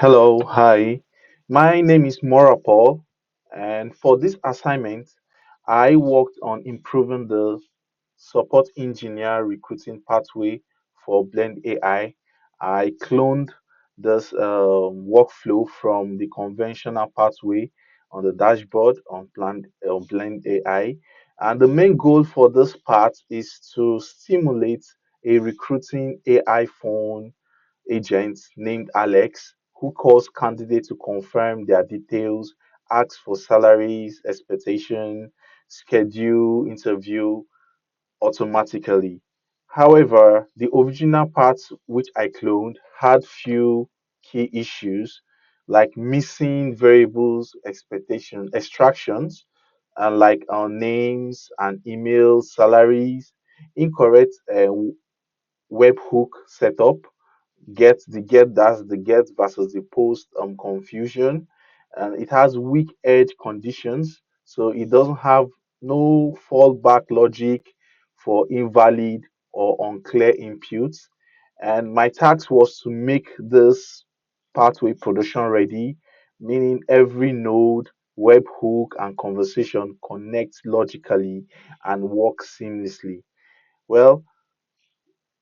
Hello, hi. My name is Mora Paul, and for this assignment, I worked on improving the support engineer recruiting pathway for Blend AI. I cloned this workflow from the conventional pathway on the dashboard on Blend AI. And the main goal for this part is to stimulate a recruiting AI phone agent named Alex who calls candidates to confirm their details, asks for salaries, expectation, schedule interview automatically. However, the original parts which I cloned had few key issues like missing variables, expectation, extractions, and like our names and emails, salaries, incorrect webhook setup, that's the get versus the post confusion, and it has weak edge conditions, so it doesn't have no fallback logic for invalid or unclear inputs. And my task was to make this pathway production ready, meaning every node, webhook, and conversation connects logically and work seamlessly. Well,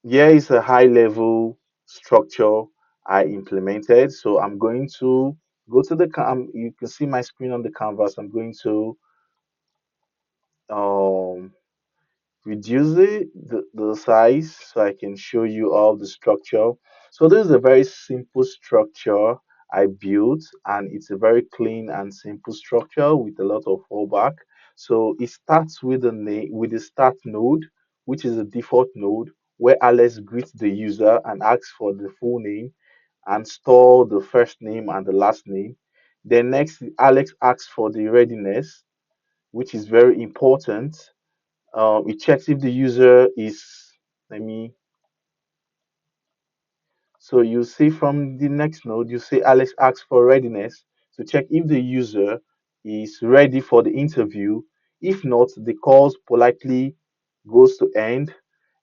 here is a high level structure I implemented. So I'm going to go to the you can see my screen on the canvas. I'm going to um, reduce the size so I can show you all the structure. So this is a very simple structure I built, and it's a very clean and simple structure with a lot of fallback. So it starts with the name with the start node, which is a default node where Alex greets the user and asks for the full name and store the first name and the last name. Then next, Alex asks for the readiness, which is very important. It checks if the user is, let me, so you see from the next node, you say Alex asks for readiness to check if the user is ready for the interview. If not, the calls politely goes to end.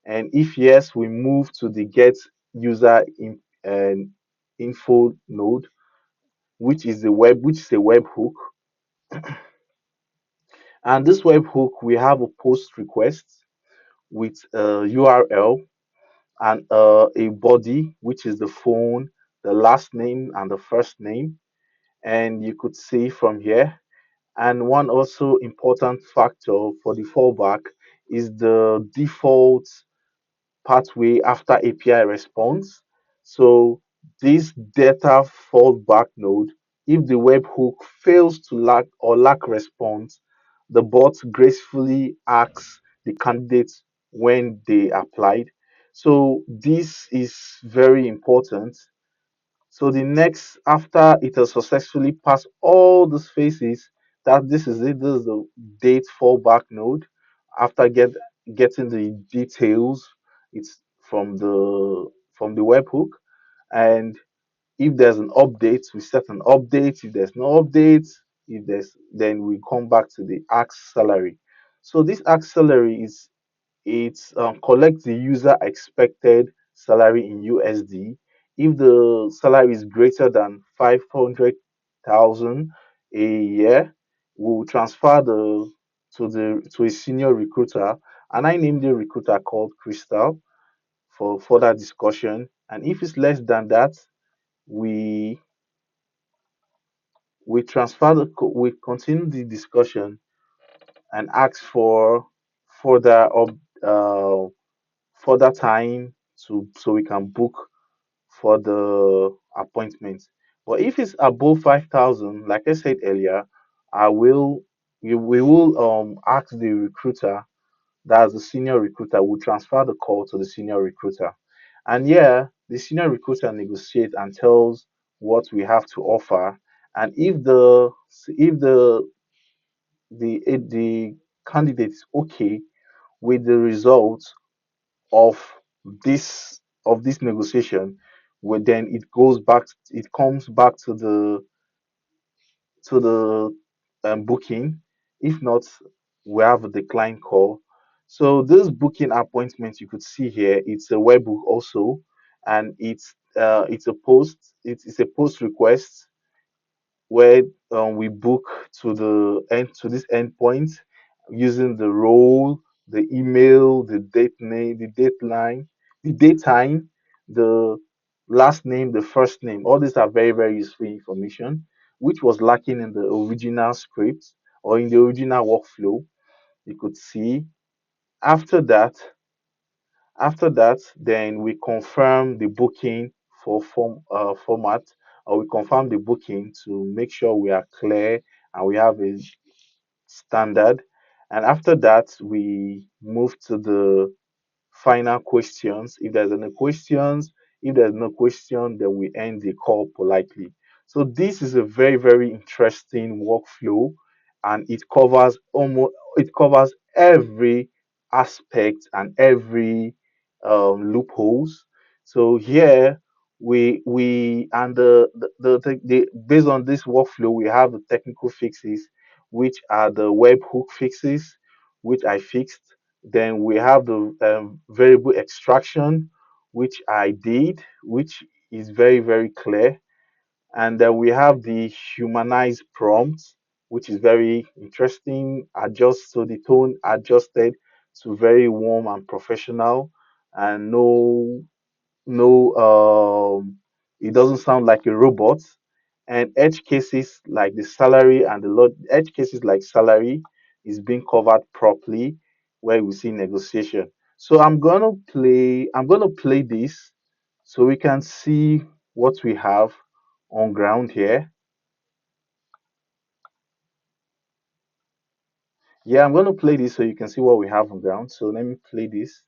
And if yes, we move to the get user info node, which is a webhook. And this webhook, we have a post request with a URL and a body, which is the phone, the last name, and the first name. And you could see from here. And one also important factor for the fallback is the default pathway after API response. So this data fallback node, if the webhook fails to lack response, the bot gracefully asks the candidates when they applied. So this is very important. So the next, after it has successfully passed all these phases, that this is it. This is the date fallback node. After getting the details, it's from the webhook, and if there's an update, we set an update. If there's no update, if there's then we come back to the ask salary. So this ask salary is it collects the user expected salary in USD. If the salary is greater than 500,000 a year, we'll transfer the to a senior recruiter, and I named the recruiter called Crystal for further discussion. And if it's less than that, we we continue the discussion and ask for further up uh, further time to so we can book for the appointment. But if it's above 5,000, like I said earlier, I will we will ask the recruiter, that's the senior recruiter, will transfer the call to the senior recruiter. And yeah, the senior recruiter negotiates and tells what we have to offer. And if the candidate is okay with the results of this negotiation, where then it comes back to the booking. If not, we have a decline call. So this booking appointment you could see here, it's a webbook also, and it's it's a post. It's a post request where we book to the end to this endpoint using the role, the email, the date name, the deadline, the date time, the last name, the first name. All these are very, very useful information, which was lacking in the original script or in the original workflow. You could see after that, then we confirm the booking for format, or we confirm the booking to make sure we are clear and we have a standard. And after that, we move to the final questions. If there's any questions, if there's no question, then we end the call politely. So this is a very, very interesting workflow, and it covers every aspect and every loopholes. So here we and the based on this workflow, we have the technical fixes, which are the webhook fixes, which I fixed. Then we have the variable extraction, which I did, which is very, very clear. And then we have the humanized prompts, which is very interesting. Adjust so the tone adjusted to very warm and professional, and no, it doesn't sound like a robot. And edge cases like the salary and the lot edge cases like salary is being covered properly where we see negotiation. So I'm gonna play this so we can see what we have on ground here. Yeah, I'm gonna play this so you can see what we have on ground. So let me play this.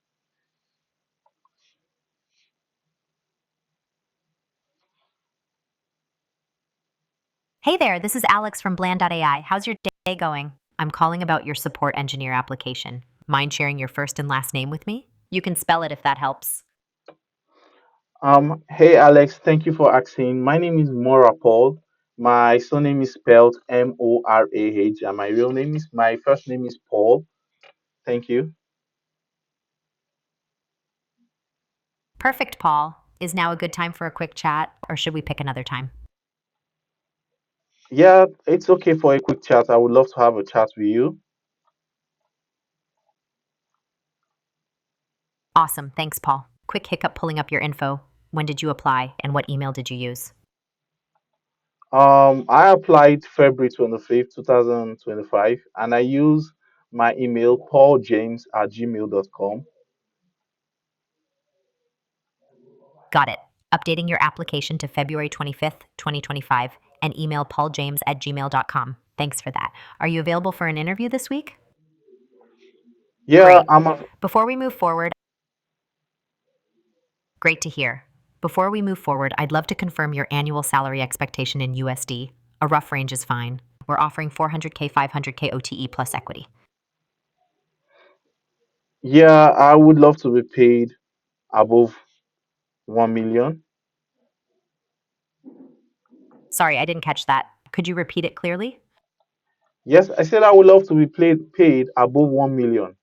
Hey there, this is Alex from Bland.ai. How's your day going? I'm calling about your support engineer application. Mind sharing your first and last name with me? You can spell it if that helps. Hey Alex, thank you for asking. My name is Mora Paul. My surname is spelled Morah, and my first name is Paul. Thank you. Perfect, Paul. Is now a good time for a quick chat, or should we pick another time? Yeah, it's okay for a quick chat. I would love to have a chat with you. Awesome, thanks, Paul. Quick hiccup pulling up your info. When did you apply, and what email did you use? I applied February 25th, 2025, and I use my email pauljames@gmail.com. Got it. Updating your application to February 25th, 2025, and email pauljames@gmail.com. Thanks for that. Are you available for an interview this week? Yeah, Great. Before we move forward, Great to hear. Before we move forward, I'd love to confirm your annual salary expectation in USD. A rough range is fine. We're offering 400K, 500K OTE plus equity. yeah, I would love to be paid above 1 million. Sorry, I didn't catch that. Could you repeat it clearly? Yes, I said I would love to be paid above 1 million.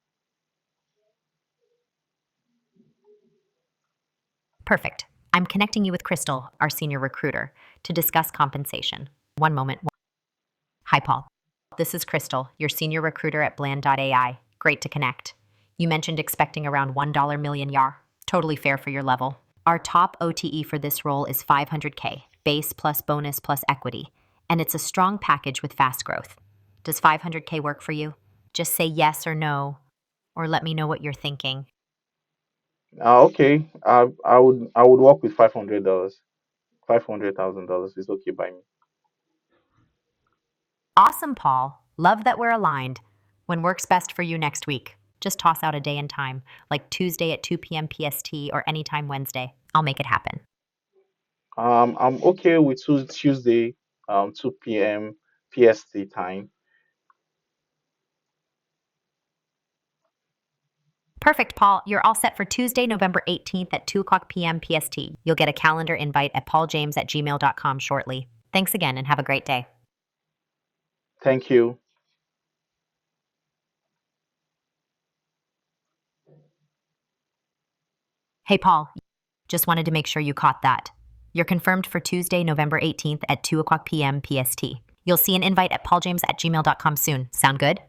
Perfect. I'm connecting you with Crystal, our senior recruiter, to discuss compensation. One moment. Hi, Paul. This is Crystal, your senior recruiter at Bland.ai. Great to connect. You mentioned expecting around $1 million YAR. Totally fair for your level. Our top OTE for this role is 500K, base plus bonus plus equity, and it's a strong package with fast growth. Does 500K work for you? Just say yes or no, or let me know what you're thinking. Okay, I would work with $500. $500,000 is okay by me. Awesome, Paul. Love that we're aligned. When works best for you next week? Just toss out a day and time, like Tuesday at 2 p.m. PST or anytime Wednesday. I'll make it happen. I'm okay with Tuesday, 2 p.m. PST time. Perfect, Paul. You're all set for Tuesday, November 18th at 2 o'clock p.m. PST. You'll get a calendar invite at pauljames@gmail.com shortly. Thanks again and have a great day. Thank you. Hey, Paul, just wanted to make sure you caught that. You're confirmed for Tuesday, November 18th at 2 o'clock p.m. PST. You'll see an invite at pauljames@gmail.com soon. Sound good?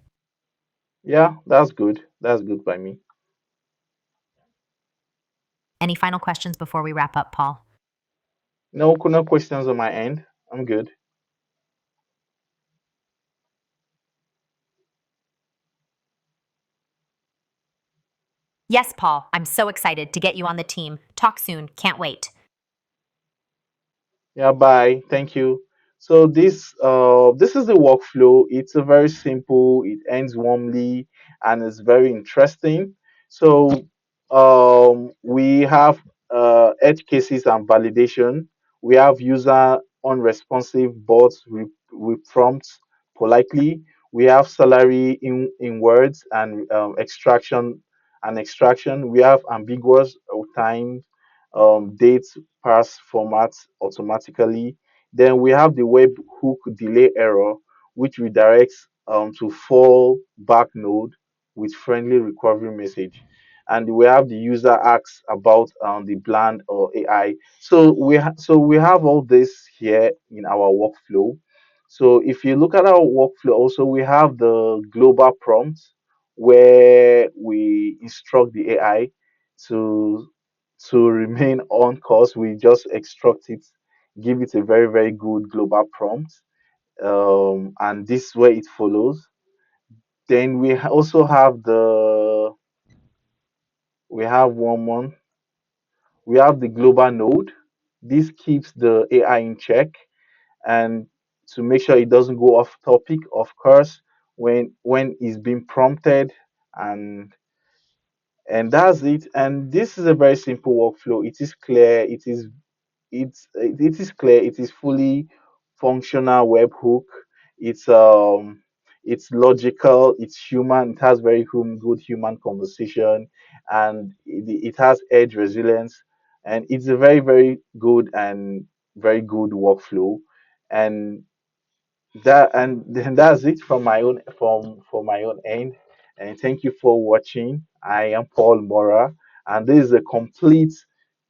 Yeah, that's good. That's good by me. Any final questions before we wrap up, Paul? No questions on my end. I'm good. Yes, Paul. I'm so excited to get you on the team. Talk soon. Can't wait. Yeah, bye. Thank you. So this is the workflow. It's a very simple, it ends warmly and it's very interesting. So we have edge cases and validation. We have user unresponsive bots with prompts politely. We have salary in words and extraction. We have ambiguous or timed dates pass formats automatically. Then we have the webhook delay error, which redirects to fall back node with friendly recovery message. And we have the user asks about the brand or AI. So we have all this here in our workflow. So if you look at our workflow, also we have the global prompt where we instruct the AI to remain on course. We just extract it, give it a very, very good global prompt, and this way it follows. Then also have we have one more. We have the global node. This keeps the AI in check and to make sure it doesn't go off topic, of course, when it's being prompted and that's it. And this is a very simple workflow. It is clear. It is clear. It is fully functional webhook. It's logical. It's human. It has very good human conversation, and it has edge resilience, and it's a very very good and very good workflow, and then that's it from my own from my own end. And thank you for watching. I am Paul Mora, and this is a complete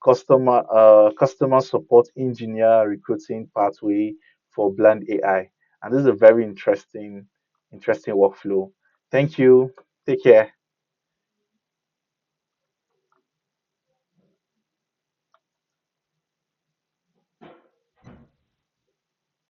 customer support engineer recruiting pathway for Blend AI. And this is a very interesting workflow. Thank you. Take care.